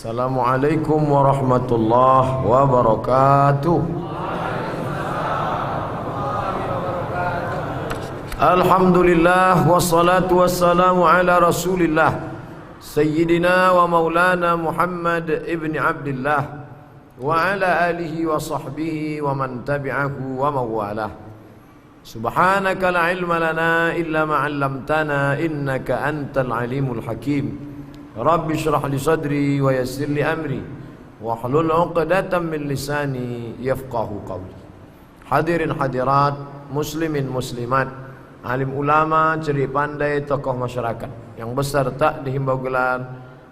Assalamualaikum warahmatullahi wabarakatuh. Alhamdulillah wassalatu wassalamu ala Rasulillah Sayyidina wa maulana Muhammad ibn Abdullah wa ala alihi wa sahbihi wa man tabi'ahu wa mawalah. Subhanaka la ilma lana illa ma 'allamtana innaka antal alimul hakim. Rabbi shrah li sadri wa yassir li amri wa hlul 'uqdatam min lisani yafqahu qawli. Hadirin hadirat, muslimin muslimat, alim ulama, ceri pandai, tokoh masyarakat, yang besar tak dihimbau gelar,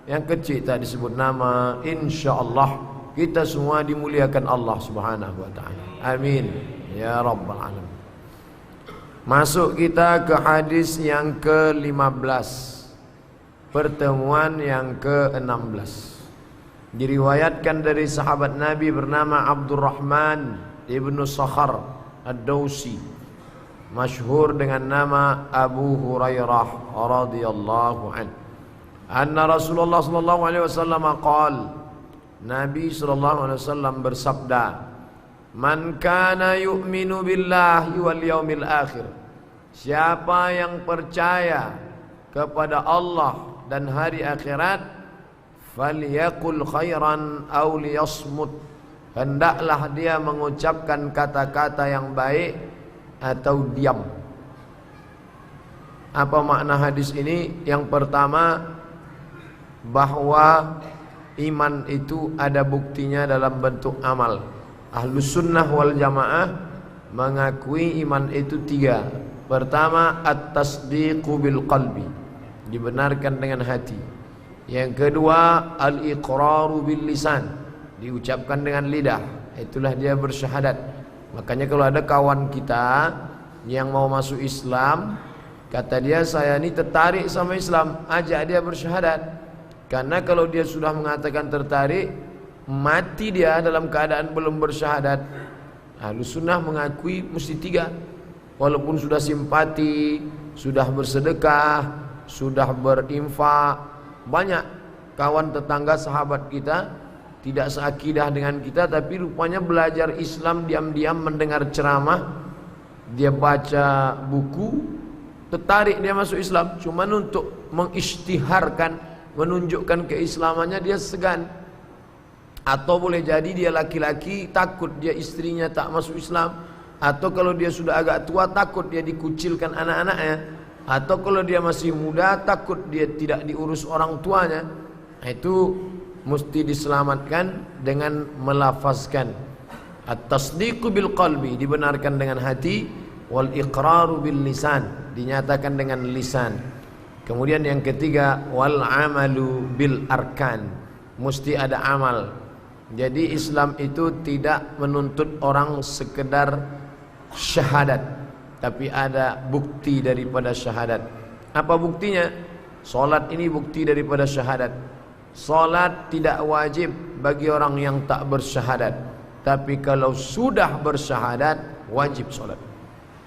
yang kecil tak disebut nama, insyaallah kita semua dimuliakan Allah Subhanahu wa taala. Amin ya rabbal alamin. Masuk kita ke hadis yang ke-15, pertemuan yang ke-16. Diriwayatkan dari sahabat Nabi bernama Abdurrahman ibnu Sakhar ad-Dawsi, masyhur dengan nama Abu Hurairah radhiyallahu an. Anna Rasulullah sallallahu alaihi wasallam qala, Nabi sallallahu alaihi wasallam bersabda, "Man kana yu'minu billahi wal yaumil akhir." Siapa yang percaya kepada Allah dan hari akhirat, falyaqul khairan aw liyasmut, hendaklah dia mengucapkan kata-kata yang baik atau diam. Apa makna hadis ini? Yang pertama, bahwa iman itu ada buktinya dalam bentuk amal. Ahlus sunnah wal jamaah mengakui iman itu tiga. Pertama, at-tasdiqu bil qalbi, dibenarkan dengan hati. Yang kedua, al-iqraru bil lisan, diucapkan dengan lidah, itulah dia bersyahadat. Makanya kalau ada kawan kita yang mau masuk Islam, kata dia, saya ini tertarik sama Islam, ajak dia bersyahadat. Karena kalau dia sudah mengatakan tertarik, mati dia dalam keadaan belum bersyahadat. Ahlus sunnah mengakui mesti tiga. Walaupun sudah simpati, sudah bersedekah, sudah berinfak, banyak kawan tetangga sahabat kita tidak seakidah dengan kita, tapi rupanya belajar Islam diam-diam, mendengar ceramah, dia baca buku, tertarik dia masuk Islam. Cuman untuk mengisytiharkan, menunjukkan keislamannya dia segan. Atau boleh jadi dia laki-laki, takut dia istrinya tak masuk Islam. Atau kalau dia sudah agak tua, takut dia dikucilkan anak-anaknya. Atau kalau dia masih muda, takut dia tidak diurus orang tuanya. Itu mesti diselamatkan dengan melafazkan at-tasdiqu bil qalbi, dibenarkan dengan hati, wal iqraru bil lisan, dinyatakan dengan lisan. Kemudian yang ketiga, wal amalu bil arkan, mesti ada amal. Jadi Islam itu tidak menuntut orang sekedar syahadat, tapi ada bukti daripada syahadat. Apa buktinya? Salat ini bukti daripada syahadat. Salat tidak wajib bagi orang yang tak bersyahadat, tapi kalau sudah bersyahadat wajib salat.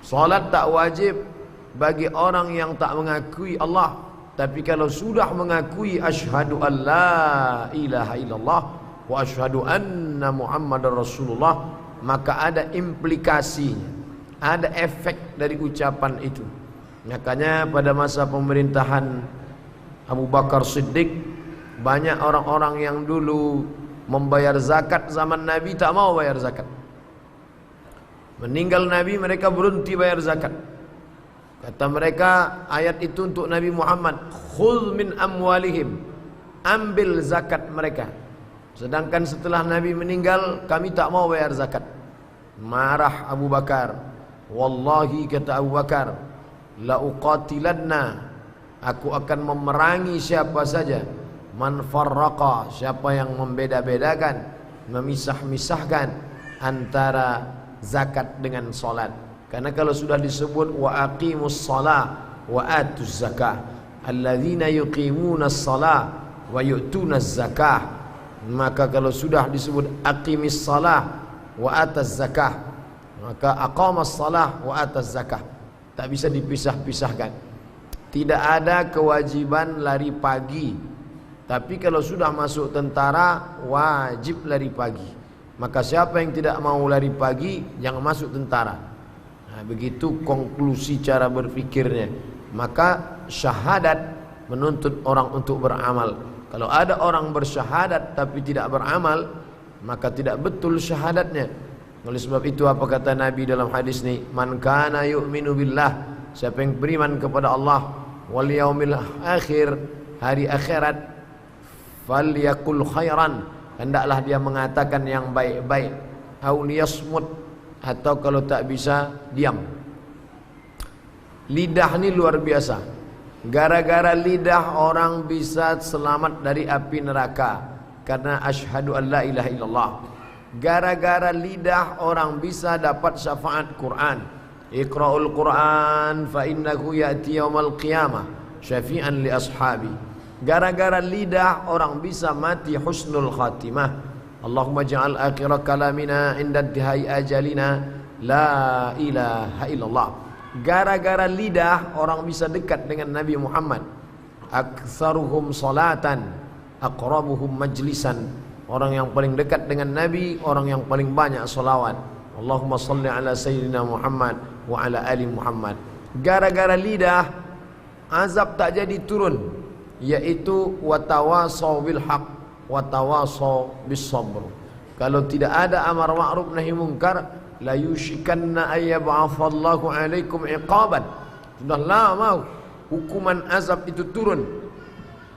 Salat tak wajib bagi orang yang tak mengakui Allah, tapi kalau sudah mengakui asyhadu an la ilaha illallah wa asyhadu anna muhammadar rasulullah, maka ada implikasinya, ada efek dari ucapan itu. Makanya pada masa pemerintahan Abu Bakar Siddiq, banyak orang-orang yang dulu membayar zakat zaman Nabi tak mau bayar zakat. Meninggal Nabi, mereka berhenti bayar zakat. Kata mereka, ayat itu untuk Nabi Muhammad, khudh min amwalihim, ambil zakat mereka. Sedangkan setelah Nabi meninggal, kami tak mau bayar zakat. Marah Abu Bakar. Wallahi, kata Abu Bakar, la uqatilanna, aku akan memerangi siapa saja, man farraqa, siapa yang membeda-bedakan, memisah-misahkan antara zakat dengan salat. Karena kalau sudah disebut wa aqimus shalah wa atuz zakah, alladzina yuqimunas shalah wa yu'tunaz zakah, maka kalau sudah disebut aqimis shalah wa ataz zakah, maka aqamas shalah wa ataz zakah, tak bisa dipisah-pisahkan. Tidak ada kewajiban lari pagi Tapi kalau sudah masuk tentara wajib lari pagi. Maka siapa yang tidak mau lari pagi jangan masuk tentara. Nah, begitu konklusi cara berfikirnya. Maka syahadat menuntut orang untuk beramal. Kalau ada orang bersyahadat tapi tidak beramal, maka tidak betul syahadatnya. Oleh sebab itu apa kata Nabi dalam hadis ini? Man kana yu'minu billah, siapa yang beriman kepada Allah wal yaumil akhir, hari akhirat, falyakul khairan, hendaklah dia mengatakan yang baik-baik, au liyasmut, atau kalau tak bisa diam. Lidah ini luar biasa. Gara-gara lidah orang bisa selamat dari api neraka karena asyhadu an la ilaha illallah. Gara-gara lidah orang bisa dapat syafaat Quran. Iqra'ul Quran fa innahu ya'ti yaumal qiyamah syafi'an li ashabi. Gara-gara lidah orang bisa mati husnul khatimah. Allahumma ja'al akhir kalamina inda intihai ajalina la ilaha illallah. Gara-gara lidah orang bisa dekat dengan Nabi Muhammad. Aktsaruhum salatan aqrabuhum majlisan. Orang yang paling dekat dengan Nabi, orang yang paling banyak salawat. Allahumma salli ala sayyidina Muhammad wa ala ali Muhammad. Gara-gara lidah azab tak jadi turun, yaitu watawasau bil haq watawasau bis sabr. Kalau tidak ada amar ma'ruf nahi munkar, la yushikanna ayyab'athallahu alaikum iqaban. Sudah lama hukuman azab itu turun,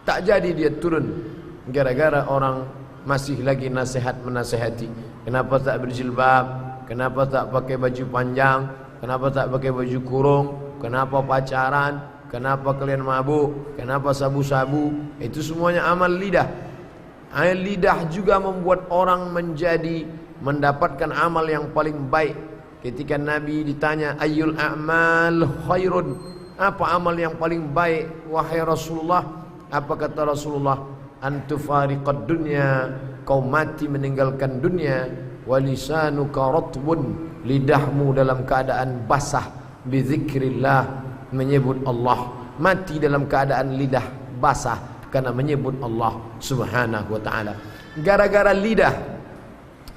tak jadi dia turun gara-gara orang masih lagi nasihat menasihati. Kenapa tak berjilbab? Kenapa tak pakai baju panjang? Kenapa tak pakai baju kurung? Kenapa pacaran? Kenapa kalian mabuk? Kenapa sabu-sabu? Itu semuanya amal lidah. Lidah juga membuat orang mendapatkan amal yang paling baik. Ketika Nabi ditanya ayyul a'mal khairun, apa amal yang paling baik wahai Rasulullah? Apa kata Rasulullah? Antufariqad dunya, kau mati meninggalkan dunia, walisanuka ratbun, lidahmu dalam keadaan basah, bizikrillah, menyebut Allah. Mati dalam keadaan lidah basah karena menyebut Allah subhanahu wa ta'ala. Gara-gara lidah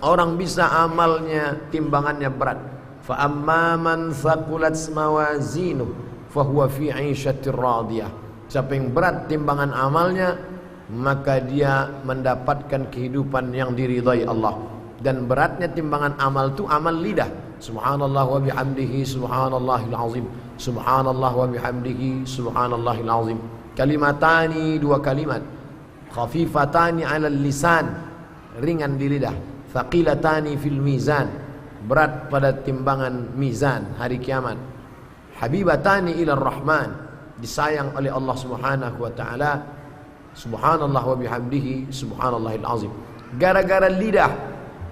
orang bisa amalnya timbangannya berat. Fa amma man thaqulat mawazinu fahuwa fi 'ishatir radiyah. Siapa yang berat timbangan amalnya, maka dia mendapatkan kehidupan yang diridhai Allah. Dan beratnya timbangan amal itu amal lidah. Subhanallah wa bihamdihi subhanallahil azim. Subhanallah wa bihamdihi subhanallahil azim. Kalimatani, dua kalimat. Khafifatani 'alal lisan, ringan di lidah. Thaqilatani fil mizan, berat pada timbangan mizan hari kiamat. Habibatani ila rahman, disayang oleh Allah Subhanahu wa taala. Subhanallah wa bihamdihi subhanallahil azim. Gara-gara lidah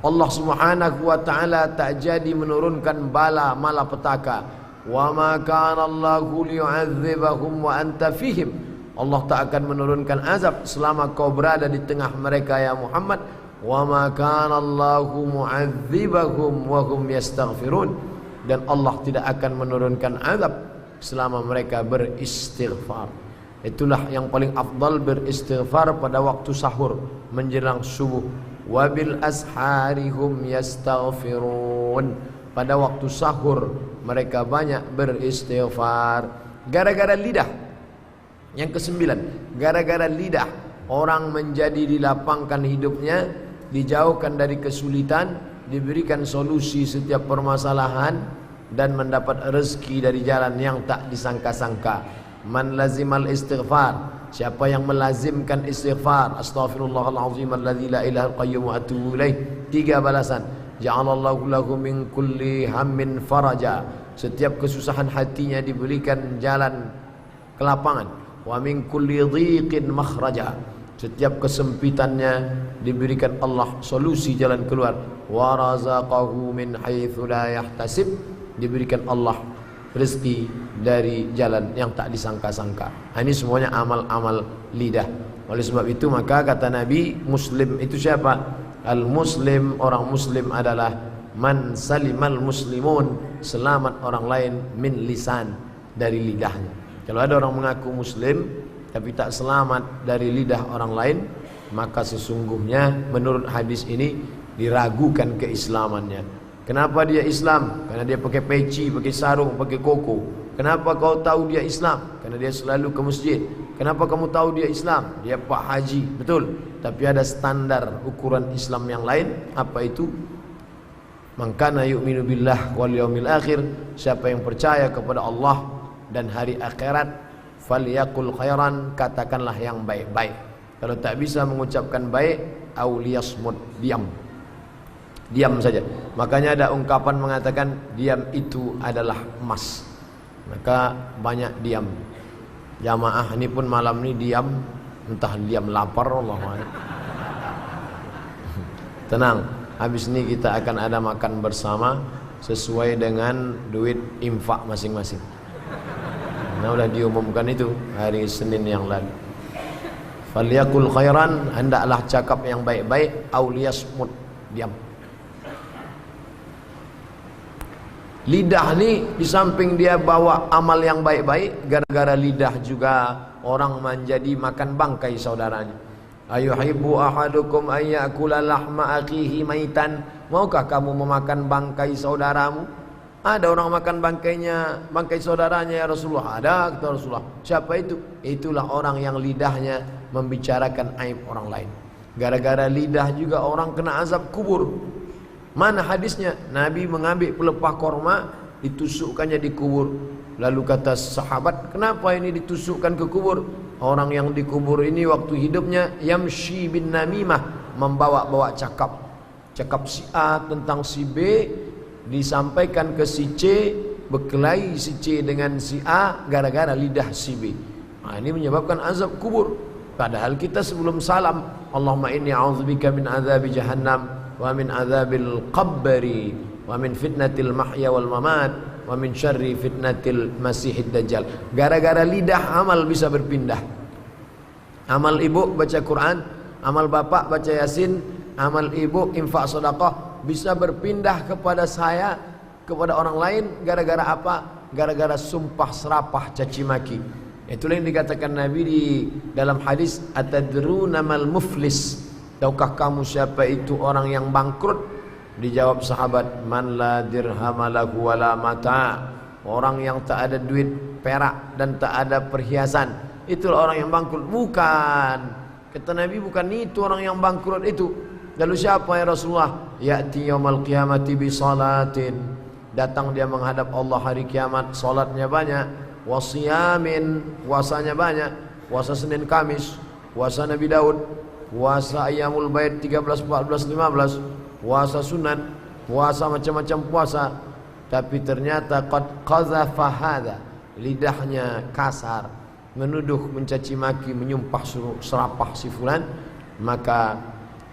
Allah Subhanahu wa taala tak jadi menurunkan bala malapetaka. Wa ma kana Allahu liyu'adzibahum wa anta fihim. Allah tak akan menurunkan azab selama kau berada di tengah mereka ya Muhammad. Wa ma kana Allahu mu'adzibahum wa hum yastaghfirun. Dan Allah tidak akan menurunkan azab selama mereka beristighfar. Itulah yang paling afdal, beristighfar pada waktu sahur menjelang subuh. Wabil asharihum yastaghfirun. Pada waktu sahur mereka banyak beristighfar. Gara-gara lidah. Yang kesembilan, gara-gara lidah orang menjadi dilapangkan hidupnya, dijauhkan dari kesulitan, diberikan solusi setiap permasalahan, dan mendapat rezeki dari jalan yang tak disangka-sangka. Man lazimal istighfar, siapa yang melazimkan istighfar, astaghfirullahalazim alladzi la ilaha qayyum wa atubu ilaih, 3 balasan. Ja'alallahu lahu min kulli hammin faraja, setiap kesusahan hatinya diberikan jalan kelapangan. Wa min kulli dhiqin makhraja, setiap kesempitannya diberikan Allah solusi jalan keluar. Wa razaqahu min haitsu la yahtasib, diberikan Allah rezeki dari jalan yang tak disangka-sangka. Ini semuanya amal-amal lidah. Oleh sebab itu maka kata Nabi, Muslim itu siapa? Al-Muslim, orang Muslim adalah man salimal muslimun, selamat orang lain min lisan, dari lidahnya. Kalau ada orang mengaku Muslim tapi tak selamat dari lidah orang lain, maka sesungguhnya menurut hadis ini diragukan keislamannya. Kenapa dia Islam? Karena dia pakai peci, pakai sarung, pakai koko. Kenapa kau tahu dia Islam? Karena dia selalu ke masjid. Kenapa kamu tahu dia Islam? Dia Pak Haji, betul. Tapi ada standar ukuran Islam yang lain. Apa itu? Man kana yu'minu billah wal yaumil akhir, siapa yang percaya kepada Allah dan hari akhirat, falyaqul khairan, katakanlah yang baik-baik. Kalau tak bisa mengucapkan baik, au liyasmut, diam. Diam saja. Makanya ada ungkapan mengatakan diam itu adalah emas. Maka banyak diam. Jamaah ini pun malam ini diam, entah diam lapar, Allah. Tenang. Habis ini kita akan ada makan bersama sesuai dengan duit infak masing-masing. Nah, udah diumumkan itu hari Senin yang lalu. Falyakul khairan, hendaklah cakap yang baik-baik, auliyasmut, diam. Lidah ni di samping dia bawa amal yang baik-baik, gara-gara lidah juga orang menjadi makan bangkai saudaranya. Ayuhibbu ahadukum ayyakula lahma akhihi maitan. Maukah kamu memakan bangkai saudaramu? Ada orang makan bangkai saudaranya ya Rasulullah. Ada, kata Rasulullah. Siapa itu? Itulah orang yang lidahnya membicarakan aib orang lain. Gara-gara lidah juga orang kena azab kubur. Mana hadisnya? Nabi mengambil pelepah korma, ditusukkannya di kubur. Lalu kata sahabat, kenapa ini ditusukkan ke kubur? Orang yang dikubur ini waktu hidupnya yamshi bin namimah, membawa-bawa cakap si A tentang si B, disampaikan ke si C, berkelahi si C dengan si A gara-gara lidah si B. Nah, ini menyebabkan azab kubur. Padahal kita sebelum salam, Allahumma inni a'udzubika min azabi jahannam wa min azabil qabri wa min fitnatil mahya wal mamat wa min syarri fitnatil masihid dajjal. Gara-gara lidah amal bisa berpindah. Amal ibu baca Quran, amal bapak baca Yasin, amal ibu infak sedekah bisa berpindah kepada saya, kepada orang lain. Gara-gara apa? Gara-gara sumpah serapah caci maki. Itulah yang dikatakan Nabi di dalam hadis, atadruna mal muflis, tahukah kamu siapa itu orang yang bangkrut? Dijawab sahabat, man la dirham lahu wala mata, orang yang tak ada duit perak dan tak ada perhiasan, itulah orang yang bangkrut. Bukan, kata Nabi, bukan itu orang yang bangkrut itu. Lalu siapa ya Rasulullah? Ya'ti yaumal qiyamati bi salatin, datang dia menghadap Allah hari kiamat, salatnya banyak, wasiyamin, puasanya banyak, puasa Senin Kamis, puasa Nabi Daud, puasa Ayyamul Bait 13, 14, 15, puasa sunat, puasa macam-macam puasa. Tapi ternyata qad qazafa hadza, lidahnya kasar, menuduh, mencaci maki, menyumpah serapah si fulan, maka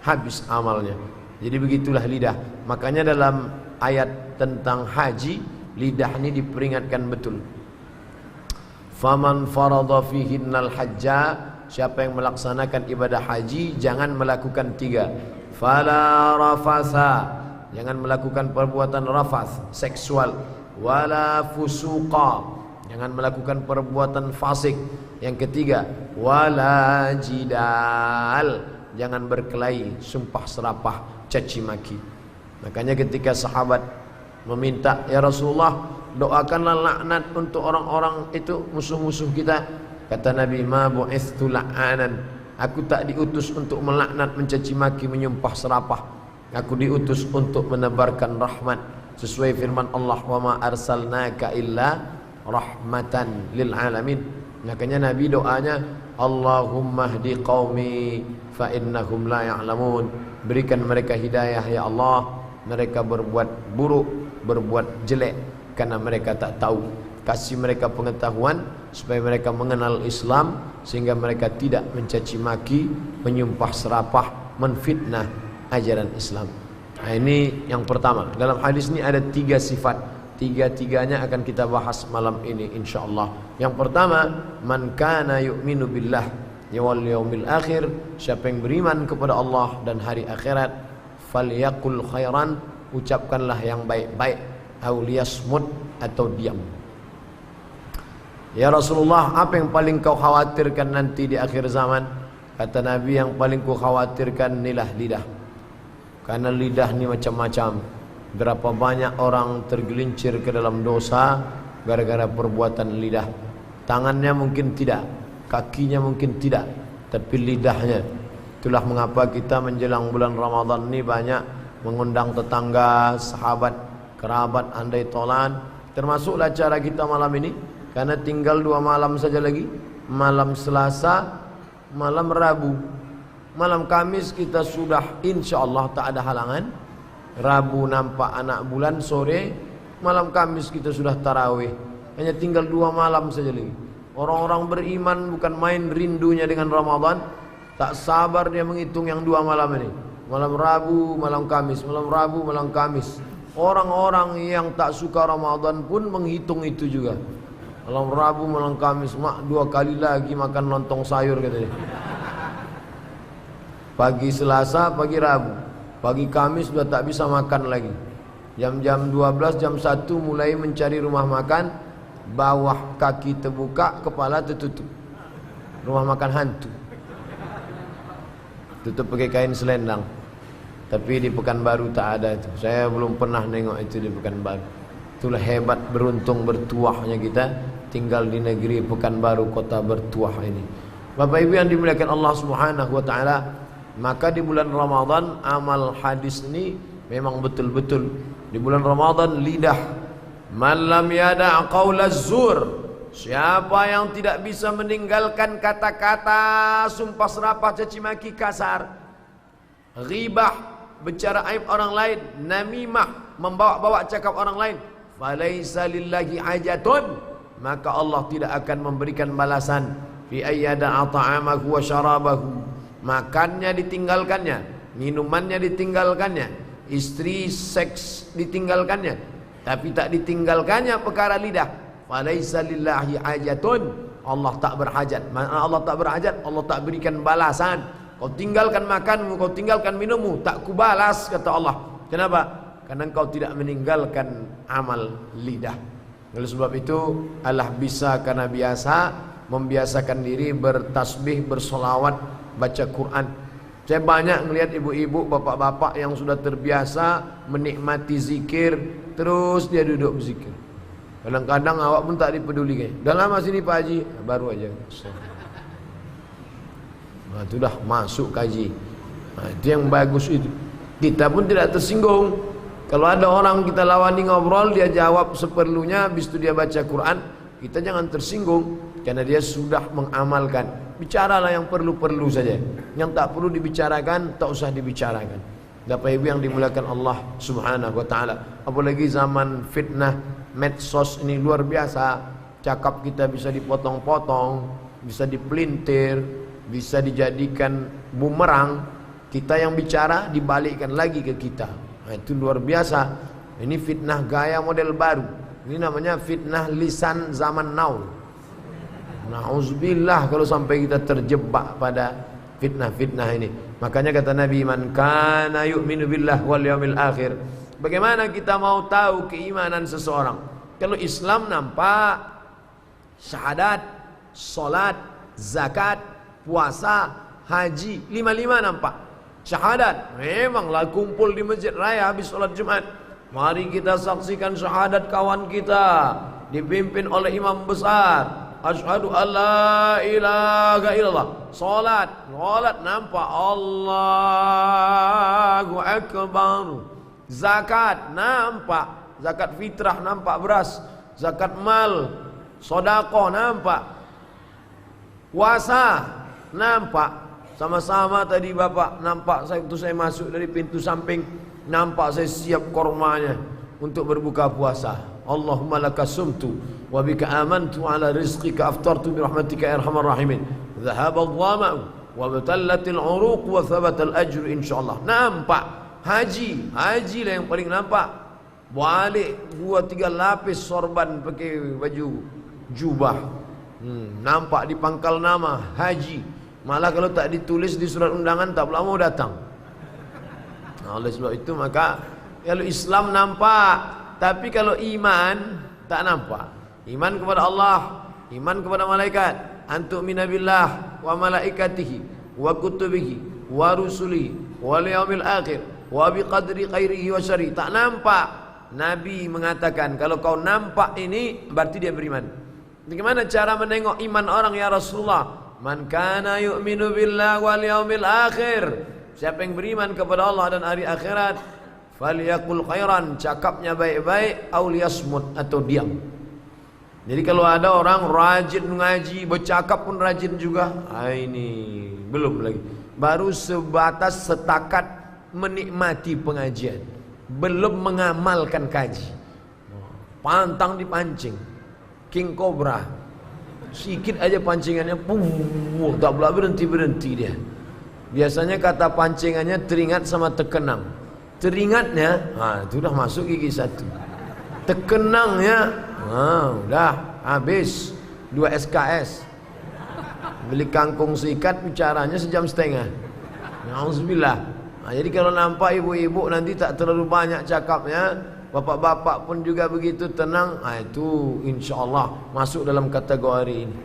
habis amalnya. Jadi begitulah lidah. Makanya dalam ayat tentang haji, lidah ini diperingatkan betul. Faman farada fihinnal hajja, siapa yang melaksanakan ibadah haji jangan melakukan 3. Fala rafasa, jangan melakukan perbuatan rafas, seksual. Wala fusuqa, jangan melakukan perbuatan fasik. Yang ketiga, wala jidal, jangan berkelahi, sumpah serapah, caci maki. Makanya ketika sahabat meminta, ya Rasulullah, doakanlah laknat untuk orang-orang itu, musuh-musuh kita. Kata Nabi, ma bu'ithtu la'anan, aku tak diutus untuk melaknat, mencaci maki, menyumpah serapah. Aku diutus untuk menebarkan rahmat. Sesuai firman Allah, wa ma arsalnaka illa rahmatan lil alamin. Makanya Nabi doanya, Allahumma hdi qaumi fa innahum la ya'lamun. Berikan mereka hidayah ya Allah, mereka berbuat buruk, berbuat jelek karena mereka tak tahu. Kasih mereka pengetahuan supaya mereka mengenal Islam, sehingga mereka tidak mencaci maki, menyumpah serapah, menfitnah ajaran Islam. Nah, ini yang pertama. Dalam hadis ini ada 3 sifat. 3-tiganya akan kita bahas malam ini insyaallah. Yang pertama, man kana yu'minu billah wal yaumil akhir, siapa yang beriman kepada Allah dan hari akhirat, falyaqul khairan, ucapkanlah yang baik-baik, au liyasmut, atau diam. Ya Rasulullah, apa yang paling kau khawatirkan nanti di akhir zaman? Kata Nabi, yang paling ku khawatirkan inilah lidah. Karena lidah ni macam-macam. Berapa banyak orang tergelincir ke dalam dosa gara-gara perbuatan lidah. Tangannya mungkin tidak, kakinya mungkin tidak, tapi lidahnya. Itulah mengapa kita menjelang bulan Ramadan ni banyak mengundang tetangga, sahabat, kerabat, andai tolan. Termasuklah cara kita malam ini, karena tinggal 2 malam saja lagi. Malam Selasa, malam Rabu. Malam Kamis kita sudah insya Allah tak ada halangan. Rabu nampak anak bulan sore, malam Kamis kita sudah tarawih. Hanya tinggal 2 malam saja lagi. Orang-orang beriman bukan main rindunya dengan Ramadan, tak sabar dia menghitung yang 2 malam ini. Malam Rabu, malam Kamis, malam Rabu, malam Kamis. Orang-orang yang tak suka Ramadan pun menghitung itu juga. Malam Rabu, malam Kamis, mak 2 kali lagi makan lontong sayur katanya. Pagi Selasa, pagi Rabu, pagi Kamis sudah tak bisa makan lagi. Jam-jam 12, jam 1 mulai mencari rumah makan. Bawah kaki terbuka, kepala tertutup. Rumah makan hantu. Tutup pakai kain selendang. Tapi di Pekanbaru tak ada itu. Saya belum pernah nengok itu di Pekanbaru. Itulah hebat beruntung bertuahnya kita tinggal di negeri Pekanbaru, kota bertuah ini. Bapak Ibu yang dimuliakan Allah Subhanahu wa taala, maka di bulan Ramadan amal hadis ini memang betul-betul. Di bulan Ramadan lidah, man lam yada' qaulaz zur, siapa yang tidak bisa meninggalkan kata-kata sumpah serapah, caci maki kasar, ghibah, bicara aib orang lain, namimah, membawa-bawa cakap orang lain, falaisa lillahi hajatun, maka Allah tidak akan memberikan balasan fi ayyada'a ta'amahu wa syarabahu, makannya ditinggalkannya, minumannya ditinggalkannya, istri seks ditinggalkannya, tapi tak ditinggalkannya perkara lidah. Falaisa lillahi hajatun, Allah tak berhajat. Mana Allah tak berhajat, Allah tak berikan balasan. Kau tinggalkan makanmu, kau tinggalkan minummu, tak kubalas, kata Allah. Kenapa? Karena kau tidak meninggalkan amal lidah. Oleh sebab itu Allah bisa karena biasa membiasakan diri bertasbih, bersolawat, baca Quran. Saya banyak melihat ibu-ibu, bapak-bapak yang sudah terbiasa menikmati zikir, terus dia duduk berzikir. Kadang-kadang awak pun tak dipedulikan. Dah lama sini Pak Haji, baru aja. Nah, itu dah masuk kaji. Nah, itu yang bagus itu. Kita pun tidak tersinggung. Kalau ada orang kita lawani ngobrol, dia jawab seperlunya, habis itu dia baca Quran, kita jangan tersinggung, karena dia sudah mengamalkan. Bicaralah yang perlu-perlu saja. Yang tak perlu dibicarakan, tak usah dibicarakan. Bapak Ibu yang dimuliakan Allah Subhanahu wa taala. Apalagi zaman fitnah medsos ini luar biasa. Cakap kita bisa dipotong-potong, bisa dipelintir, bisa dijadikan bumerang. Kita yang bicara dibalikkan lagi ke kita. Nah, itu luar biasa. Ini fitnah gaya model baru. Ini namanya fitnah lisan zaman now. Na'udzubillah kalau sampai kita terjebak pada fitnah-fitnah ini. Makanya kata Nabi, man kana yu'minu billah wal yawmil akhir. Bagaimana kita mau tahu keimanan seseorang? Kalau Islam nampak, syahadat, solat, zakat, puasa, haji, 5 nampak. Syahadat, memanglah kumpul di masjid raya habis solat Jumat. Mari kita saksikan syahadat kawan kita, dipimpin oleh imam besar. Asyhadu alla ilaha illallah. Salat nampak, Allahu akbar. Zakat nampak, zakat fitrah nampak beras, zakat mal, sedekah nampak. Puasa nampak. Sama-sama tadi Bapak nampak saya waktu saya masuk dari pintu samping, nampak saya siap kormanya untuk berbuka puasa. Allahumma lakasumtu wa bika amantu ala rizqika aftartu bi rahmatika ya arhamar rahimin. Dhahaba adh-dhama'u wa batallatil 'uruq wa thabata al-ajr insyaallah. Nampak haji lah yang paling nampak. Balik 2-3 lapis sorban pakai baju jubah. Nampak di pangkal nama haji. Malah kalau tak ditulis di surat undangan tak lama mau datang. Nah, oleh sebab itu maka kalau Islam nampak, tapi kalau iman tak nampak. Iman kepada Allah, iman kepada malaikat, antu'mina billah wa malaikatihi wa kutubihi wa rusulihi wal yaumil akhir wa biqadri khairihi wa syarrihi. Tak nampak. Nabi mengatakan kalau kau nampak ini berarti dia beriman. Bagaimana cara menengok iman orang ya Rasulullah? Man kana yu'minu billah wal yaumil akhir. Siapa yang beriman kepada Allah dan hari akhirat, falyaqul khairan, cakapnya baik-baik, aw liyasmut, atau diam. Jadi kalau ada orang rajin ngaji, bercakap pun rajin juga, ini belum lagi. Baru sebatas setakat menikmati pengajian, belum mengamalkan kaji. Pantang dipancing, king cobra, sikit aja pancingannya, tak pula berhenti dia. Biasanya kata pancingannya teringat sama tekenang. Teringatnya, itu udah masuk gigi satu. Tekenangnya, udah habis 2 SKS. Beli kangkung seikat bicaranya sejam setengah. Alhamdulillah. Jadi kalau nampak ibu-ibu nanti tak terlalu banyak cakapnya, bapak-bapak pun juga begitu tenang, itu insya Allah masuk dalam kategori ini.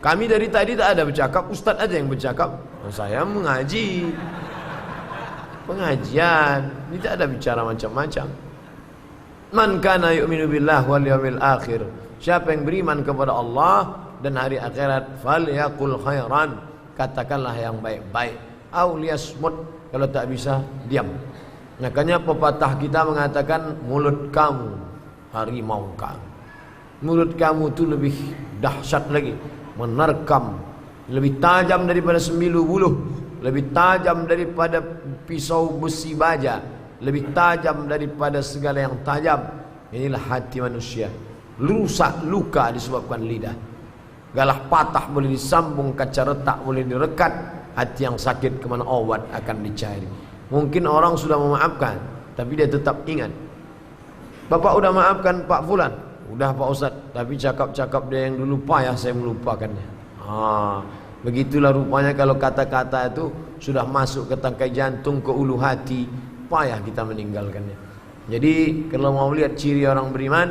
Kami dari tadi tak ada bercakap, ustaz aja yang bercakap. Saya mengaji, pengajian, ini tak ada bicara macam-macam. Man kana yu'minu billah wal yawmil akhir. Siapa yang beriman kepada Allah dan hari akhirat, falyaqul khairan, katakanlah yang baik-baik, aw liyasmut, kalau tak bisa diam. Makanya pepatah kita mengatakan mulut kamu harimau kamu. Mulut kamu itu lebih dahsyat lagi, menerkam, lebih tajam daripada sembilu buluh, lebih tajam daripada pisau besi baja, lebih tajam daripada segala yang tajam. Inilah hati manusia, rusak luka disebabkan lidah. Galah patah boleh disambung, kaca retak boleh direkat, hati yang sakit kemana obat akan dicari. Mungkin orang sudah memaafkan, tapi dia tetap ingat. Bapak udah maafkan Pak Fulan? Udah Pak Ustaz, tapi cakap-cakap dia yang dulu payah saya melupakannya. Begitulah rupanya kalau kata-kata itu sudah masuk ke tangkai jantung, ke ulu hati, payah kita meninggalkannya. Jadi kalau mau lihat ciri orang beriman,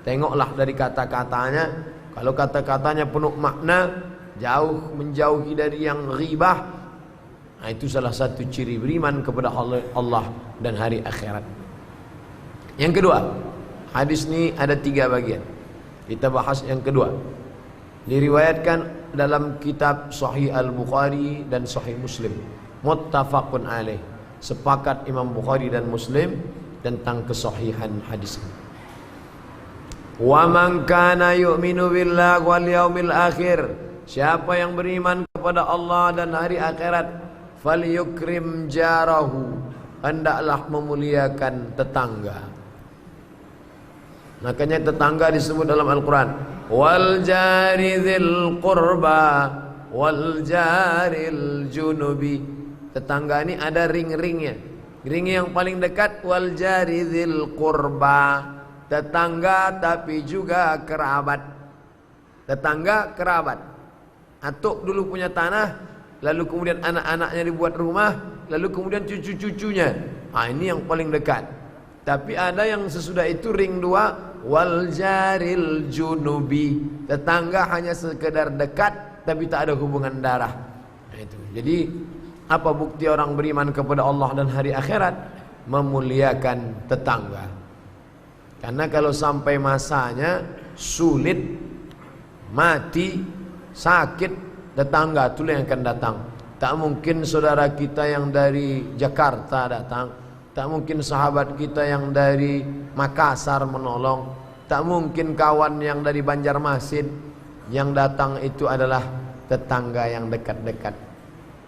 tengoklah dari kata-katanya. Kalau kata-katanya penuh makna, menjauhi dari yang ghibah, itu salah satu ciri beriman kepada Allah dan hari akhirat. Yang kedua, hadis ini ada 3 bagian. Kita bahas yang kedua. Diriwayatkan dalam kitab Sahih Al-Bukhari dan Sahih Muslim, muttafaqun alaih. Sepakat Imam Bukhari dan Muslim tentang kesahihan hadis ini. Wa man kana yu'minu billahi wal yaumil akhir. Siapa yang beriman kepada Allah dan hari akhirat, falyukrim jarahu, hendaklah memuliakan tetangga. Makanya tetangga disebut dalam Al-Quran, wal jari dzil qurba wal jaril junubi. Tetangga ini ada ring-ringnya. Ring yang paling dekat wal jari dzil qurba, tetangga tapi juga kerabat. Tetangga kerabat. Atuk dulu punya tanah, lalu kemudian anak-anaknya dibuat rumah, lalu kemudian cucu-cucunya. Ini yang paling dekat. Tapi ada yang sesudah itu ring 2, wal jaril junubi, tetangga hanya sekedar dekat tapi tak ada hubungan darah. Itu. Jadi apa bukti orang beriman kepada Allah dan hari akhirat? Memuliakan tetangga. Karena kalau sampai masanya sulit, mati, sakit, tetangga itulah yang akan datang. Tak mungkin saudara kita yang dari Jakarta datang, tak mungkin sahabat kita yang dari Makassar menolong, tak mungkin kawan yang dari Banjarmasin. Yang datang itu adalah tetangga yang dekat-dekat.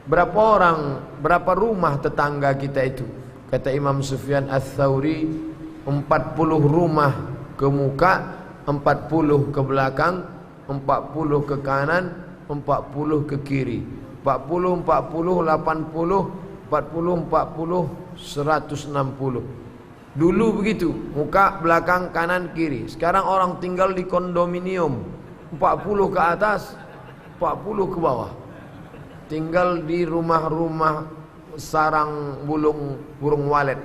Berapa orang, berapa rumah tetangga kita itu? Kata Imam Sufyan Ats-Tsauri, 40 rumah ke muka, 40 ke belakang, 40 ke kanan, 40 ke kiri. 40, 40, 80, 40, 40, 160. Dulu begitu, muka, belakang, kanan, kiri. Sekarang orang tinggal di kondominium, 40 ke atas, 40 ke bawah. Tinggal di rumah-rumah sarang burung walet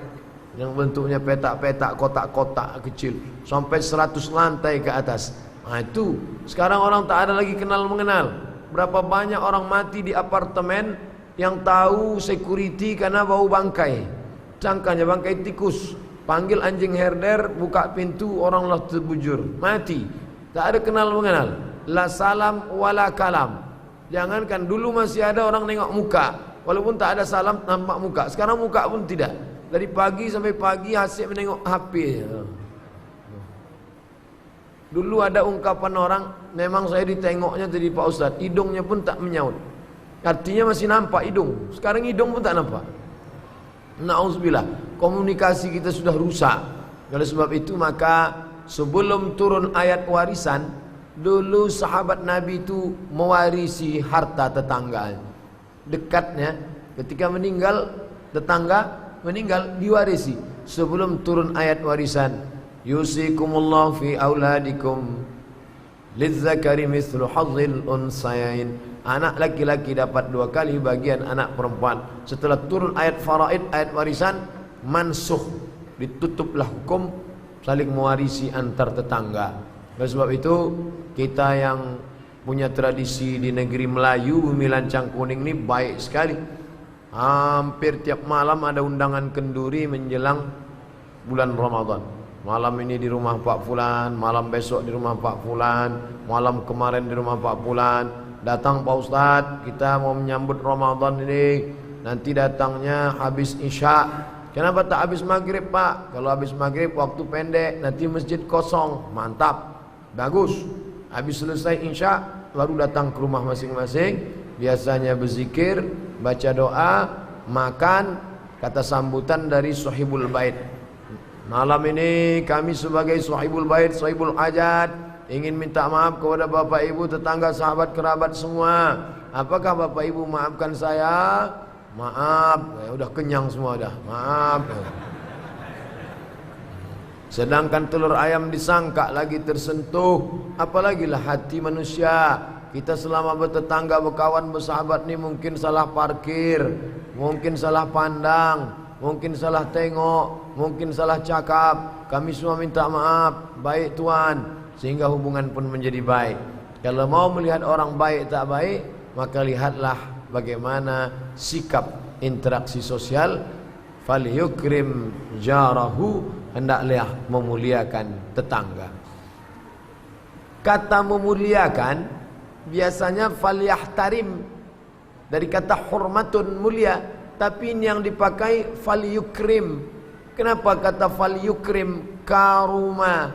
yang bentuknya petak-petak, kotak-kotak kecil, sampai 100 lantai ke atas. Nah itu, sekarang orang tak ada lagi kenal mengenal. Berapa banyak orang mati di apartemen yang tahu security karena bau bangkai. Cangkanya bangkai tikus. Panggil anjing herder, buka pintu, orang lah terbujur, mati. Tak ada kenal mengenal. La salam wala kalam. Jangankan dulu masih ada orang nengok muka, walaupun tak ada salam nampak muka. Sekarang muka pun tidak. Dari pagi sampai pagi asyik menengok HP. Dulu ada ungkapan orang, memang saya ditengoknya tadi Pak Ustadz, hidungnya pun tak menyaut. Artinya masih nampak hidung. Sekarang hidung pun tak nampak. Na'udzubillah, komunikasi kita sudah rusak. Oleh sebab itu maka sebelum turun ayat warisan, dulu sahabat Nabi itu mewarisi harta tetangga. Dekatnya, ketika meninggal, tetangga meninggal diwarisi. Sebelum turun ayat warisan, yusikumullah fi auladikum lizzakari mithlu hazzil unsayain. Anak laki-laki dapat 2 kali bagian anak perempuan. Setelah turun ayat faraid, ayat warisan, mansukh, ditutuplah hukum saling mewarisi antar tetangga. Oleh sebab itu kita yang punya tradisi di negeri Melayu, bumi lancang kuning ini baik sekali. Hampir tiap malam ada undangan kenduri menjelang bulan Ramadan. Malam ini di rumah Pak Fulan, malam besok di rumah Pak Fulan, malam kemarin di rumah Pak Fulan. Datang Pak Ustadz, kita mau menyambut Ramadan ini. Nanti datangnya habis Isya. Kenapa tak habis maghrib Pak? Kalau habis maghrib waktu pendek, nanti masjid kosong. Mantap, bagus. Habis selesai Isya baru datang ke rumah masing-masing. Biasanya berzikir, baca doa, makan. Kata sambutan dari Sahibul Bait, malam ini kami sebagai Sahibul Bait, Sahibul Hajat, ingin minta maaf kepada Bapak Ibu, tetangga, sahabat, kerabat semua. Apakah Bapak Ibu maafkan saya? Maaf. Ya, udah kenyang semua dah. Maaf. Sedangkan telur ayam disangka lagi tersentuh, apalagilah hati manusia. Kita selama bertetangga, berkawan, bersahabat ni mungkin salah parkir, mungkin salah pandang, mungkin salah tengok, mungkin salah cakap. Kami semua minta maaf. Baik Tuhan, sehingga hubungan pun menjadi baik. Kalau mau melihat orang baik tak baik, maka lihatlah bagaimana sikap interaksi sosial. Falyukrim jarahu, hendaklah memuliakan tetangga. Kata memuliakan biasanya falyahtarim, dari kata hurmatun, mulia, tapi ini yang dipakai falyukrim. Kenapa kata falyukrim? Karuma,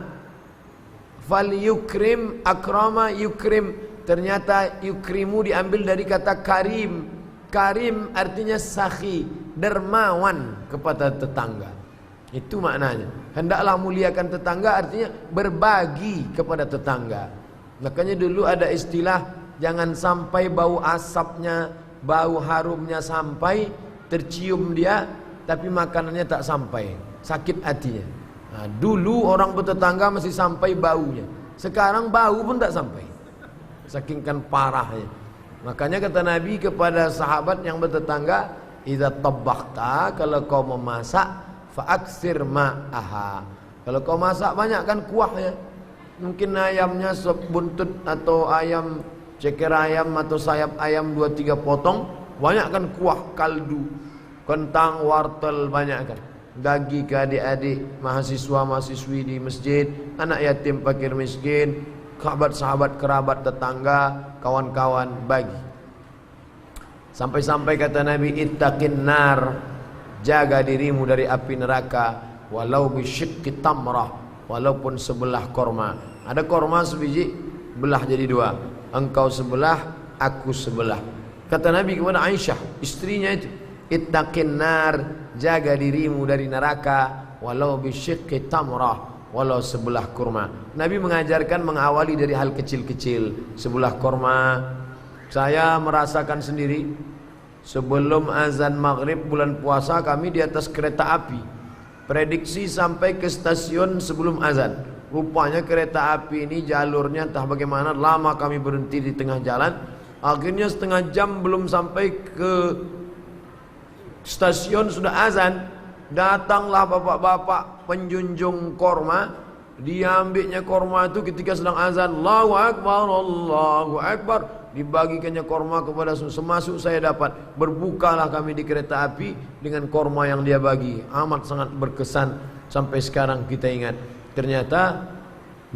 falyukrim, akrama, yukrim. Ternyata yukrimu diambil dari kata karim. Karim artinya sakhi, dermawan kepada tetangga. Itu maknanya. Hendaklah muliakan tetangga artinya berbagi kepada tetangga. Makanya dulu ada istilah, jangan sampai bau asapnya, bau harumnya sampai, tercium dia tapi makanannya tak sampai, sakit hatinya. Nah, dulu orang bertetangga masih sampai baunya. Sekarang bau pun tak sampai, saking kan parahnya. Makanya kata Nabi kepada sahabat yang bertetangga, idza tabakhta, kalau kau memasak, fa'aksir ma'aha. Kalau kau masak banyakkan kuahnya. Mungkin ayamnya sop buntut atau ayam ceker ayam atau sayap ayam 2-3 potong, banyakkan kuah, kaldu, kentang, wortel, banyakkan. Bagi ke adik-adik, mahasiswa, mahasiswi di masjid, anak yatim, fakir miskin, sahabat-sahabat, kerabat, tetangga, kawan-kawan, bagi. Sampai-sampai kata Nabi, ittaqin nar, jaga dirimu dari api neraka, walau bisyikki tamrah, walaupun sebelah korma. Ada korma sebiji, belah jadi 2. Engkau sebelah, aku sebelah. Kata Nabi kepada Aisyah, istrinya itu, ittaqin nar, jaga dirimu dari neraka, walau bisyikki tamrah, walau sebelah kurma. Nabi mengajarkan mengawali dari hal kecil-kecil. Sebelah kurma, saya merasakan sendiri. Sebelum azan maghrib bulan puasa kami di atas kereta api. Prediksi sampai ke stasiun sebelum azan. Rupanya kereta api ini jalurnya entah bagaimana, lama kami berhenti di tengah jalan. Akhirnya setengah jam belum sampai ke stasiun sudah azan. Datanglah bapak-bapak penjunjung korma Dia ambilnya korma itu ketika sedang azan, Allahu Akbar, Allahu Akbar. Dibagikannya korma kepada semasuk saya dapat. Berbukalah kami di kereta api dengan korma yang dia bagi. Amat sangat berkesan sampai sekarang kita ingat. Ternyata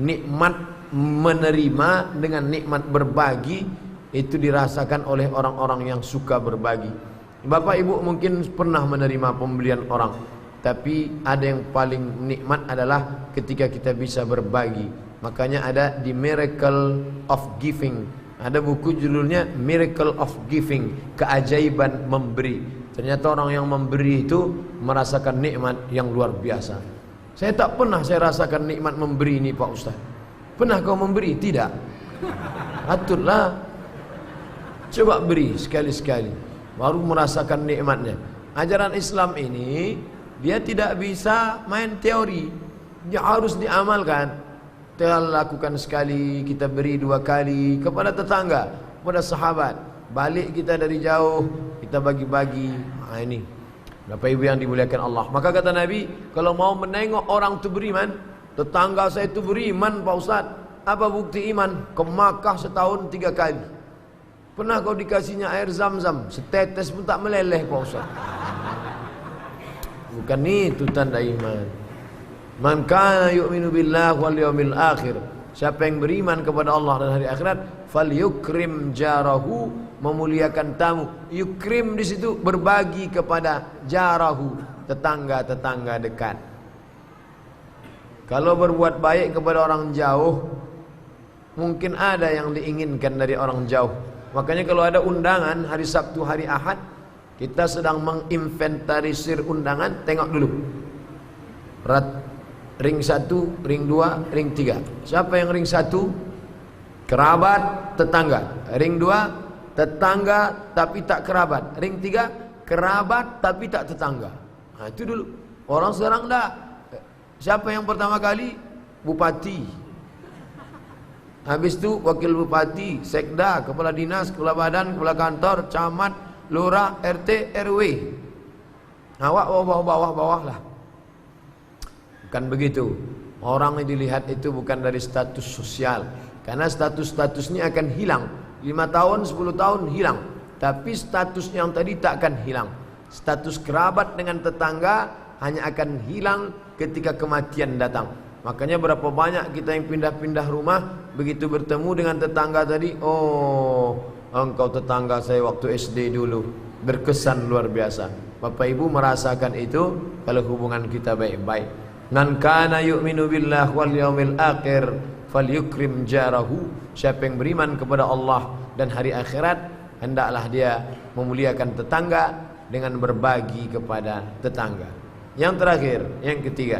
nikmat menerima dengan nikmat berbagi itu dirasakan oleh orang-orang yang suka berbagi. Bapak Ibu mungkin pernah menerima pembelian orang, tapi ada yang paling nikmat adalah ketika kita bisa berbagi. Makanya ada di Miracle of Giving. Ada buku judulnya Miracle of Giving, keajaiban memberi. Ternyata orang yang memberi itu merasakan nikmat yang luar biasa. Saya tak pernah saya rasakan nikmat memberi ini Pak Ustaz. Pernah kau memberi? Tidak. Aturlah. Coba beri sekali-sekali, baru merasakan nikmatnya. Ajaran Islam ini dia tidak bisa main teori, dia harus diamalkan. Kita lakukan sekali, kita beri 2 kali kepada tetangga, kepada sahabat. Balik kita dari jauh, kita bagi-bagi. Nah ini Bapak Ibu yang dimuliakan Allah. Maka kata Nabi, kalau mau menengok orang itu beriman, tetangga saya itu beriman Pak Ustaz. Apa bukti iman? Ke Makkah setahun 3 kali. Pernah kau dikasihnya air zam-zam, setetes pun tak meleleh Pak Ustaz. Bukan itu tanda iman. Man kana yu'minu billahi wal yawmil akhir. Siapa yang beriman kepada Allah dan hari akhirat, falyukrim jarahu, memuliakan tamu. Yukrim di situ berbagi kepada jarahu, tetangga-tetangga dekat. Kalau berbuat baik kepada orang jauh, mungkin ada yang diinginkan dari orang jauh. Makanya kalau ada undangan hari Sabtu, hari Ahad, kita sedang menginventarisir undangan, tengok dulu. Ring 1, ring 2, ring 3. Siapa yang ring 1? Kerabat, tetangga. Ring 2, tetangga tapi tak kerabat. Ring 3, kerabat tapi tak tetangga. Nah itu dulu. Orang sekarang enggak. Siapa yang pertama kali? Bupati. Habis itu wakil bupati, sekda, kepala dinas, kepala badan, kepala kantor, camat, lurah, RT, RW. Awak bawah-bawah lah. Bukan begitu. Orang yang dilihat itu bukan dari status sosial, karena status-status ini akan hilang. 5 tahun, 10 tahun hilang. Tapi status yang tadi tak akan hilang. Status kerabat dengan tetangga hanya akan hilang ketika kematian datang. Makanya berapa banyak kita yang pindah-pindah rumah, begitu bertemu dengan tetangga tadi, oh engkau tetangga saya waktu SD dulu. Berkesan luar biasa. Bapak Ibu merasakan itu kalau hubungan kita baik-baik. Man kana yu'minu billahi wal yawmil akhir falyukrim jarahu. Siapa yang beriman kepada Allah dan hari akhirat, hendaklah dia memuliakan tetangga dengan berbagi kepada tetangga. Yang terakhir, yang ketiga,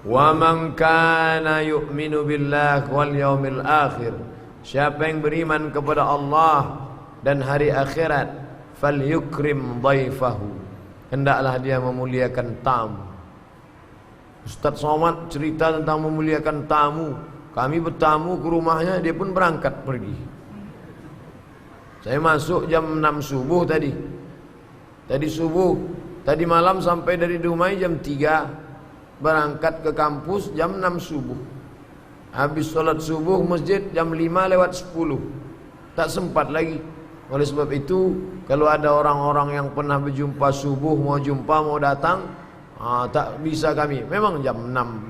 wa man kana yu'minu billahi wal yawmil akhir. Siapa yang beriman kepada Allah dan hari akhirat, falyukrim dhaifahu. Hendaklah dia memuliakan tamu. Ustaz Somad cerita tentang memuliakan tamu. Kami bertamu ke rumahnya, dia pun berangkat pergi. Saya masuk jam 6 subuh tadi. Tadi subuh, tadi malam sampai dari rumah jam 3. Berangkat ke kampus jam 6 subuh. Habis sholat subuh masjid jam 5:10. Tak sempat lagi. Oleh sebab itu, kalau ada orang-orang yang pernah berjumpa subuh, mau jumpa, mau datang, tak bisa kami. Memang jam 6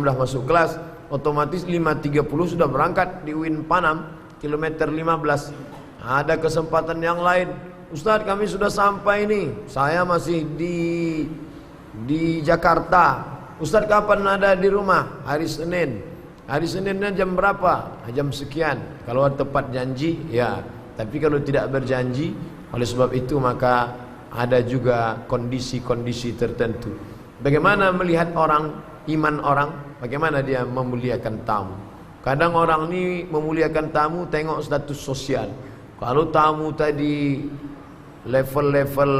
dah masuk kelas, otomatis 5:30 sudah berangkat di UIN Panam, kilometer 15. Ada kesempatan yang lain, Ustaz kami sudah sampai nih, saya masih di Jakarta. Ustaz kapan ada di rumah? Hari Senin. Hari Seninnya jam berapa? Jam sekian. Kalau tepat janji, ya. Tapi kalau tidak berjanji, oleh sebab itu maka ada juga kondisi-kondisi tertentu. Bagaimana melihat orang, iman orang, bagaimana dia memuliakan tamu. Kadang orang ini memuliakan tamu tengok status sosial. Kalau tamu tadi level-level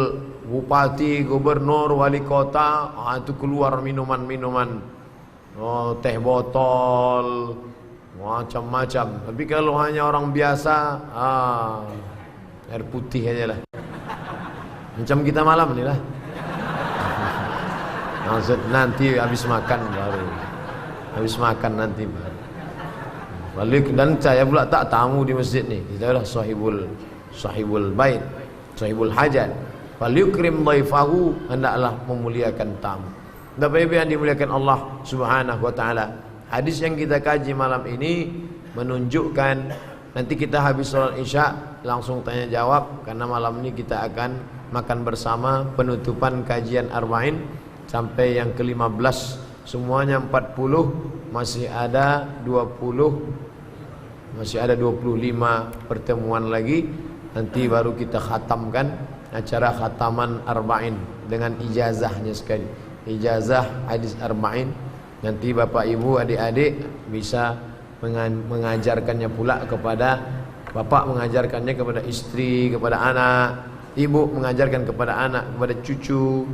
bupati, gubernur, wali kota, itu keluar minuman-minuman, teh botol, macam-macam. Tapi kalau hanya orang biasa, air putih aja lah. Macam kita malam ni lah. Maksud nanti habis makan baru. Habis makan nanti baru. Lalu dan saya pula tak tamu di masjid ni. Kita adalah sahibul bait, sahibul hajat. Falyukrim dhaifahu, hendaklah memuliakan tamu. Bapak Ibu yang dimuliakan Allah Subhanahu wa taala. Hadis yang kita kaji malam ini menunjukkan nanti kita habis salat Isya langsung tanya jawab karena malam ini kita akan makan bersama penutupan kajian Arba'in sampai yang ke-15, semuanya 40, masih ada 25 pertemuan lagi. Nanti baru kita khatamkan acara khataman Arba'in dengan ijazahnya sekali. Ijazah hadis Arba'in. Nanti Bapak Ibu adik-adik bisa mengajarkannya pula kepada bapak, mengajarkannya kepada istri, kepada anak, ibu mengajarkan kepada anak, kepada cucu.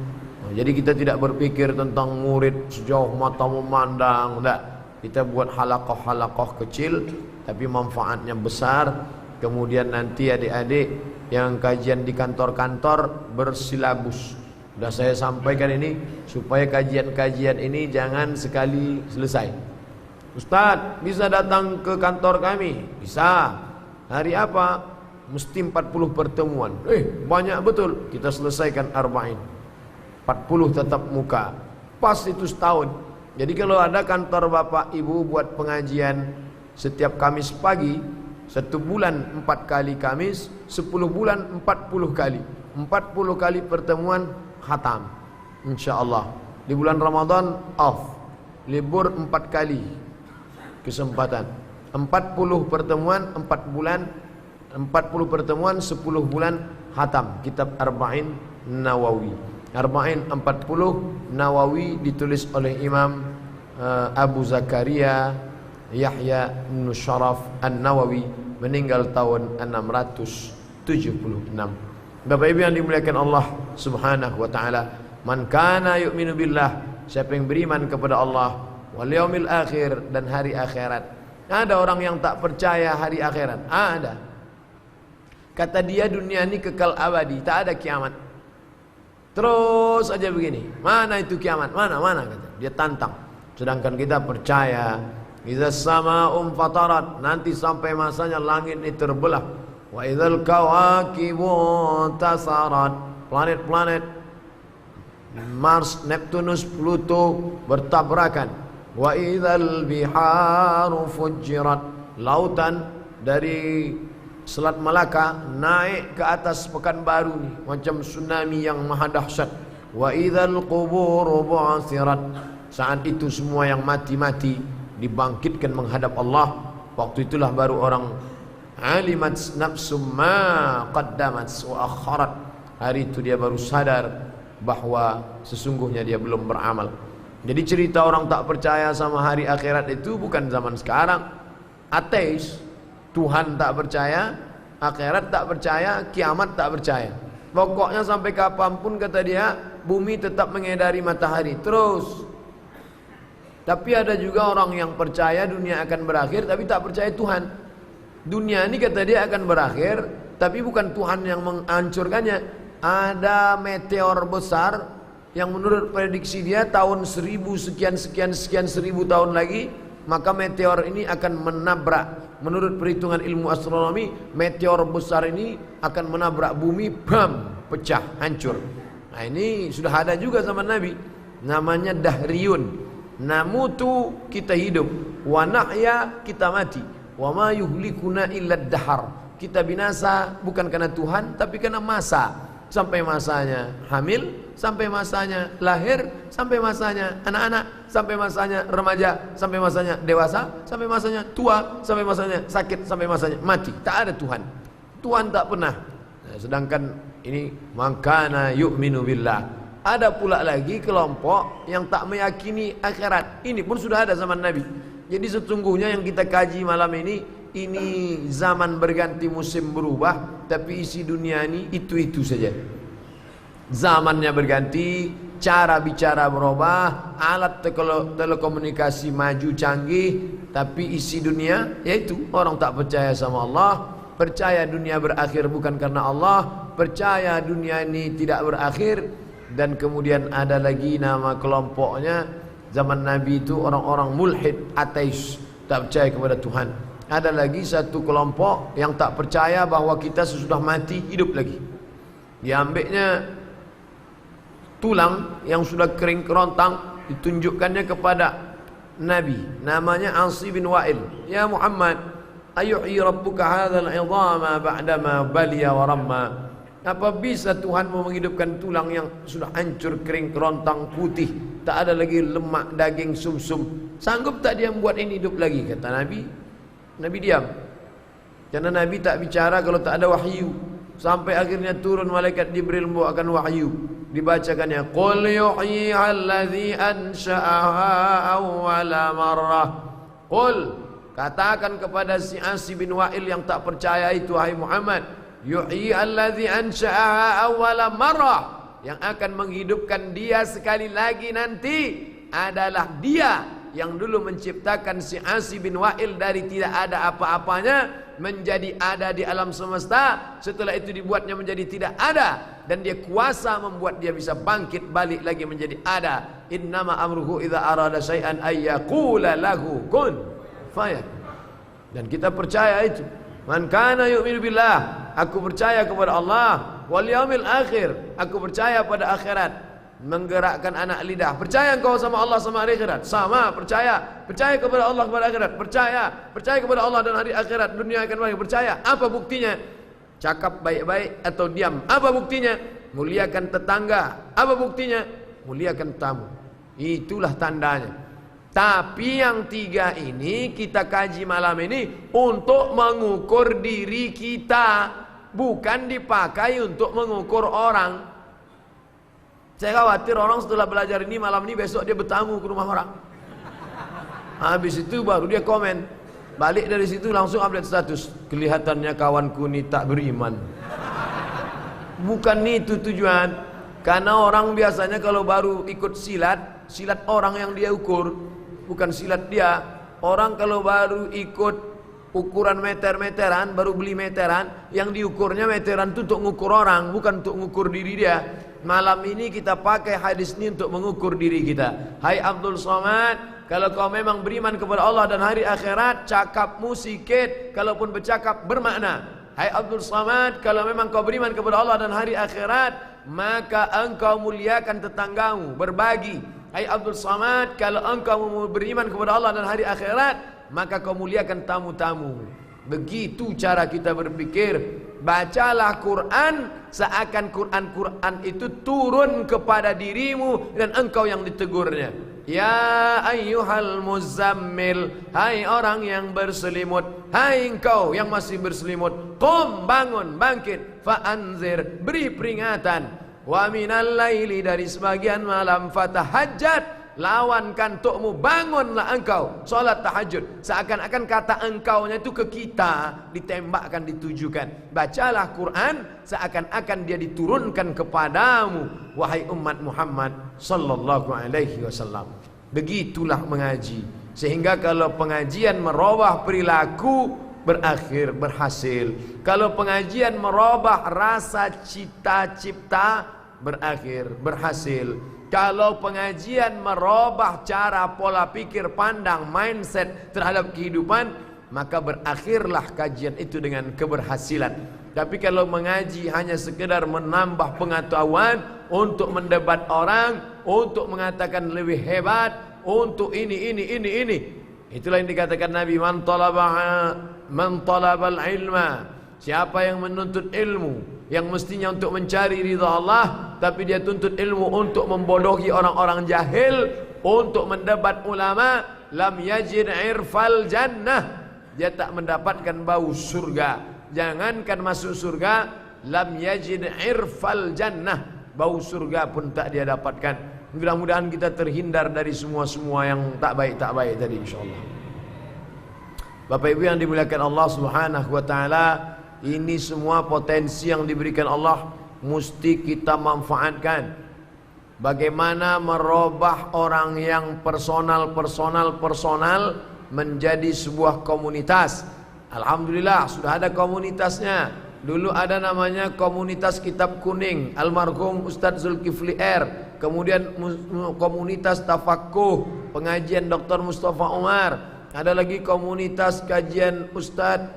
Jadi kita tidak berpikir tentang murid sejauh mata memandang, enggak. Kita buat halaqah-halaqah kecil tapi manfaatnya besar. Kemudian nanti adik-adik yang kajian di kantor-kantor bersilabus. Sudah saya sampaikan ini supaya kajian-kajian ini jangan sekali selesai. Ustaz, bisa datang ke kantor kami? Bisa. Hari apa? Mesti 40 pertemuan. Banyak betul. Kita selesaikan Arba'in. 40 tatap muka. Pas itu setahun. Jadi kalau ada kantor Bapak Ibu buat pengajian setiap Kamis pagi, 1 bulan 4 kali Kamis, 10 bulan 40 kali. 40 kali pertemuan khatam. InsyaAllah. Di bulan Ramadan off. Libur 4 kali kesempatan. 40 pertemuan 4 bulan, 40 pertemuan 10 bulan khatam kitab Arba'in Nawawi. Arba'in 40 Nawawi ditulis oleh Imam Abu Zakaria Yahya bin Syaraf An-Nawawi, meninggal tahun 676. Bapak Ibu yang dimuliakan Allah Subhanahu wa taala, man kana yu'minu billah, siapa yang beriman kepada Allah, wal yaumil akhir, dan hari akhirat. Ada orang yang tak percaya hari akhirat? Ada. Kata dia dunia ini kekal abadi, tak ada kiamat. Terus aja begini. Mana itu kiamat? Mana kata. Dia tantang. Sedangkan kita percaya, idza sama'um fatarat, nanti sampai masanya langit ini terbelah. Wa idzal kawakibu tasarat, planet-planet Mars, Neptunus, Pluto bertabrakan. Wa idzal biharu fujirat, lautan dari Selat Malaka naik ke atas Pekanbaru nih, macam tsunami yang maha dahsyat. Wa idzal quburu bu'thirat, saat itu semua yang mati-mati dibangkitkan menghadap Allah. Waktu itulah baru orang alimat nafsum ma qaddamat wa akharat, hari itu dia baru sadar bahwa sesungguhnya dia belum beramal. Jadi cerita orang tak percaya sama hari akhirat itu bukan zaman sekarang. Ateis, Tuhan tak percaya, akhirat tak percaya, kiamat tak percaya. Pokoknya sampai kapanpun kata dia, bumi tetap mengedari matahari terus. Tapi ada juga orang yang percaya dunia akan berakhir tapi tak percaya Tuhan. Dunia ini kata dia akan berakhir, tapi bukan Tuhan yang menghancurkannya. Ada meteor besar yang menurut prediksi dia tahun 1000 sekian seribu tahun lagi, maka meteor ini akan menabrak. Menurut perhitungan ilmu astronomi, meteor besar ini akan menabrak bumi, bam, pecah, hancur. Nah ini sudah ada juga zaman Nabi, namanya dahriyun. Namutu, kita hidup, wa nahya, kita mati, wa ma yuhlikuna illa dahar, kita binasa bukan karena Tuhan tapi karena masa. Sampai masanya hamil, sampai masanya lahir, sampai masanya anak-anak, sampai masanya remaja, sampai masanya dewasa, sampai masanya tua, sampai masanya sakit, sampai masanya mati. Tak ada Tuhan. Tuhan tak pernah. Nah, sedangkan ini makana yu'minu billah. Ada pula lagi kelompok yang tak meyakini akhirat. Ini pun sudah ada zaman Nabi. Jadi sesungguhnya yang kita kaji malam ini zaman berganti, musim berubah, tapi isi dunia ini itu saja. Zamannya berganti, cara bicara berubah, alat telekomunikasi maju canggih, tapi isi dunia yaitu orang tak percaya sama Allah, percaya dunia berakhir bukan karena Allah, percaya dunia ini tidak berakhir, Dan kemudian ada lagi nama kelompoknya zaman Nabi itu orang-orang mulhid, ateis, tak percaya kepada Tuhan. Ada lagi satu kelompok yang tak percaya bahwa kita sesudah mati hidup lagi. Diambilnya tulang yang sudah kering kerontang, ditunjukkannya kepada Nabi, namanya Asi bin Wa'il. Ya Muhammad, ayuhi rabbuka hadzal 'idhama ba'dama baliya wa ramma. Apa bisa Tuhanmu menghidupkan tulang yang sudah hancur, kering, kerontang, putih, tak ada lagi lemak, daging, sumsum? Sanggup tak dia membuat ini hidup lagi? Kata Nabi. Nabi diam. Karena Nabi tak bicara kalau tak ada wahyu. Sampai akhirnya turun malaikat Jibril membawakan wahyu. Dibacakannya, qul yuhyiha allazi ansha'aha awwala marrah. Qul, katakan kepada si Asi bin Wa'il yang tak percaya itu, hai Muhammad, yuhyi allazi ansha'aha awwala marrah, yang akan menghidupkan dia sekali lagi nanti adalah dia yang dulu menciptakan si Asi bin Wa'il dari tidak ada apa-apanya menjadi ada di alam semesta. Setelah itu dibuatnya menjadi tidak ada, dan dia kuasa membuat dia bisa bangkit balik lagi menjadi ada. Innama amruhu idza arada syai'an ayyaqula lahu kun fayakun. Dan kita percaya itu. Man kana yu'minu billah, aku percaya kepada Allah, wal yaumil akhir, aku percaya pada akhirat. Menggerakkan anak lidah. Percaya engkau sama Allah sama hari akhirat? Sama, percaya. Percaya kepada Allah kepada akhirat? Percaya. Percaya kepada Allah dan hari akhirat, dunia akan balik? Percaya. Apa buktinya? Cakap baik-baik atau diam? Apa buktinya? Muliakan tetangga. Apa buktinya? Muliakan tamu. Itulah tandanya. Tapi yang tiga ini kita kaji malam ini untuk mengukur diri kita, bukan dipakai untuk mengukur orang. Saya khawatir orang setelah belajar ini malam ini besok dia bertamu ke rumah orang. Habis itu baru dia komen. Balik dari situ langsung update status. Kelihatannya kawanku ini tak beriman. Bukan itu tujuan. Karena orang biasanya kalau baru ikut silat, silat orang yang dia ukur, bukan silat dia. Orang kalau baru ikut ukuran meter-meteran, baru beli meteran, yang diukurnya meteran itu untuk mengukur orang, bukan untuk mengukur diri dia. Malam ini kita pakai hadis ini untuk mengukur diri kita. Hai Abdul Somad, kalau kau memang beriman kepada Allah dan hari akhirat, cakapmu sikit, kalaupun bercakap bermakna. Hai Abdul Somad, kalau memang kau beriman kepada Allah dan hari akhirat, maka engkau muliakan tetanggamu, berbagi. Hai Abdul Somad, kalau engkau beriman kepada Allah dan hari akhirat, maka kau muliakan tamu-tamu. Begitu cara kita berpikir. Bacalah Quran seakan Quran itu turun kepada dirimu dan engkau yang ditegurnya. Ya ayyuhal muzammil, hai orang yang berselimut, hai engkau yang masih berselimut, qum, bangun, bangkit, fa'anzir, beri peringatan, wa minal laili, dari sebagian malam, fatahajjat, lawankan tukmu, bangunlah engkau solat tahajud. Seakan-akan kata engkaunya itu ke kita, ditembakkan, ditujukan. Bacalah Quran seakan-akan dia diturunkan kepadamu, wahai umat Muhammad sallallahu alaihi wasallam. Begitulah mengaji. Sehingga kalau pengajian merubah perilaku, berakhir berhasil. Kalau pengajian merubah rasa cita-cipta, berakhir berhasil. Kalau pengajian merubah cara pola pikir, pandang, mindset terhadap kehidupan, maka berakhirlah kajian itu dengan keberhasilan. Tapi kalau mengaji hanya sekedar menambah pengetahuan, untuk mendebat orang, untuk mengatakan lebih hebat, untuk ini, itulah yang dikatakan Nabi, man talabal ilma, siapa yang menuntut ilmu yang mestinya untuk mencari ridha Allah, tapi dia tuntut ilmu untuk membodohi orang-orang jahil, untuk mendebat ulama, lam yajid irfal jannah, dia tak mendapatkan bau surga. Jangankan masuk surga, lam yajid irfal jannah, bau surga pun tak dia dapatkan. Mudah-mudahan kita terhindar dari semua yang tak baik tadi, insyaallah. Bapak Ibu yang dimuliakan Allah Subhanahu wa taala, ini semua potensi yang diberikan Allah mesti kita manfaatkan. Bagaimana merubah orang yang personal menjadi sebuah komunitas. Alhamdulillah sudah ada komunitasnya. Dulu ada namanya komunitas kitab kuning, almarhum Ustadz Zulkifli R. Kemudian komunitas tafakuh, pengajian Dr. Mustafa Umar. Ada lagi komunitas kajian Ustadz,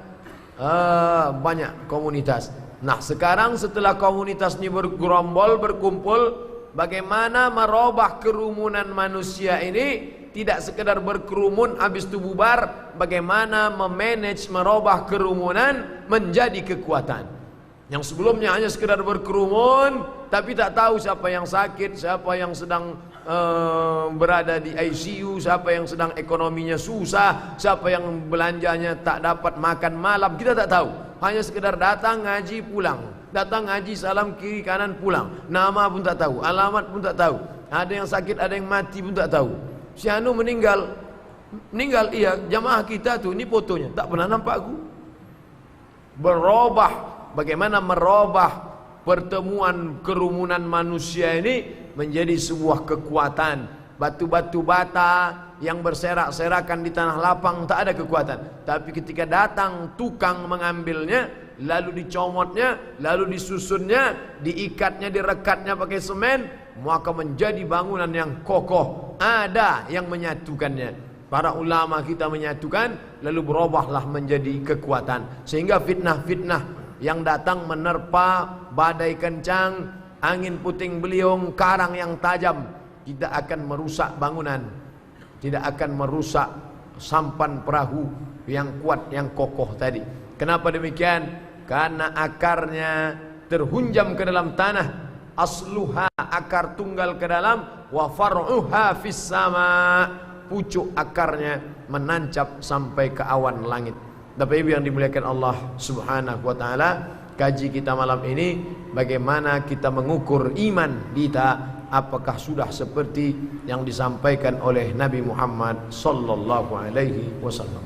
banyak komunitas. Nah sekarang setelah komunitas ini bergerombol, berkumpul, bagaimana merubah kerumunan manusia ini? Tidak sekedar berkerumun habis itu bubar, bagaimana memanage merubah kerumunan menjadi kekuatan. Yang sebelumnya hanya sekedar berkerumun tapi tak tahu siapa yang sakit, siapa yang sedang berada di ICU, siapa yang sedang ekonominya susah, siapa yang belanjanya tak dapat makan malam, kita tak tahu. Hanya sekedar datang ngaji pulang, datang ngaji salam kiri kanan pulang, nama pun tak tahu, alamat pun tak tahu, ada yang sakit ada yang mati pun tak tahu. Si anu meninggal iya, jamaah kita tuh, ini fotonya, tak pernah nampak aku. Berubah, bagaimana merubah pertemuan kerumunan manusia ini menjadi sebuah kekuatan. Batu-batu bata yang berserak-serakan di tanah lapang tak ada kekuatan, tapi ketika datang tukang mengambilnya, lalu dicomotnya, lalu disusunnya, diikatnya, direkatnya pakai semen, maka menjadi bangunan yang kokoh. Ada yang menyatukannya, para ulama kita menyatukan, lalu berubahlah menjadi kekuatan. Sehingga fitnah-fitnah yang datang menerpa, badai kencang, angin puting beliung, karang yang tajam, tidak akan merusak bangunan, tidak akan merusak sampan perahu yang kuat, yang kokoh tadi. Kenapa demikian? Karena akarnya terhunjam ke dalam tanah, asluha, akar tunggal ke dalam, wa far'uha fis sama, pucuk akarnya menancap sampai ke awan langit. Bapak Ibu yang dimuliakan Allah Subhanahu wa taala, kaji kita malam ini bagaimana kita mengukur iman kita, apakah sudah seperti yang disampaikan oleh Nabi Muhammad sallallahu alaihi wasallam.